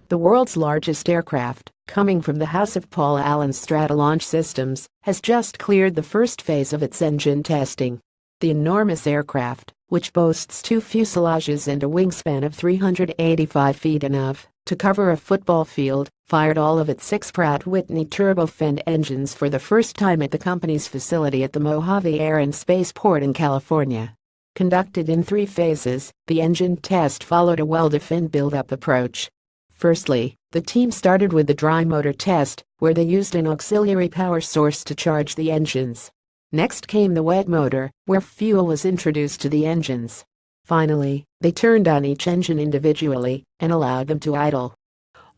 The world's largest aircraft, coming from the house of Paul Allen Stratolaunch Systems, has just cleared the first phase of its engine testing. The enormous aircraft, which boasts 2 fuselages and a wingspan of 385 feet enough to cover a football field, fired all of its 6 Pratt & Whitney turbofan engines for the first time at the company's facility at the Mojave Air and Spaceport in California. Conducted in 3 phases, the engine test followed a well-defined build-up approach. Firstly, the team started with the dry motor test, where they used an auxiliary power source to charge the engines. Next came the wet motor, where fuel was introduced to the engines. Finally, they turned on each engine individually and allowed them to idle.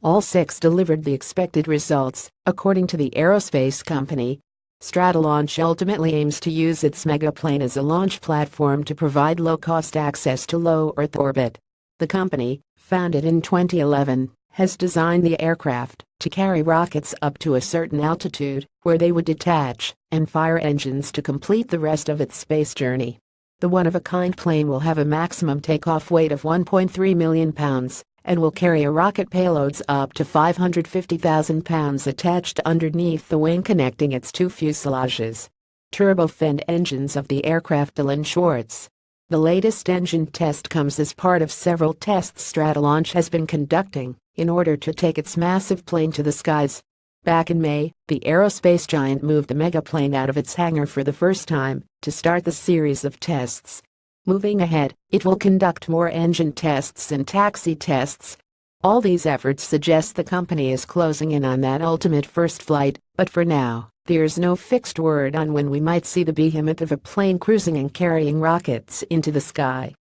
All 6 delivered the expected results, according to the aerospace company. Stratolaunch ultimately aims to use its megaplane as a launch platform to provide low-cost access to low Earth orbit. The company, founded in 2011, has designed the aircraft to carry rockets up to a certain altitude, where they would detach and fire engines to complete the rest of its space journey. The one-of-a-kind plane will have a maximum takeoff weight of 1.3 million pounds and will carry a rocket payloads up to 550,000 pounds attached underneath the wing connecting its 2 fuselages. Turbofan engines of the aircraft. Alan Schwartz. The latest engine test comes as part of several tests Stratolaunch has been conducting in order to take its massive plane to the skies. Back in May, the aerospace giant moved the megaplane out of its hangar for the first time to start the series of tests. Moving ahead, it will conduct more engine tests and taxi tests. All these efforts suggest the company is closing in on that ultimate first flight, but for now, there's no fixed word on when we might see the behemoth of a plane cruising and carrying rockets into the sky.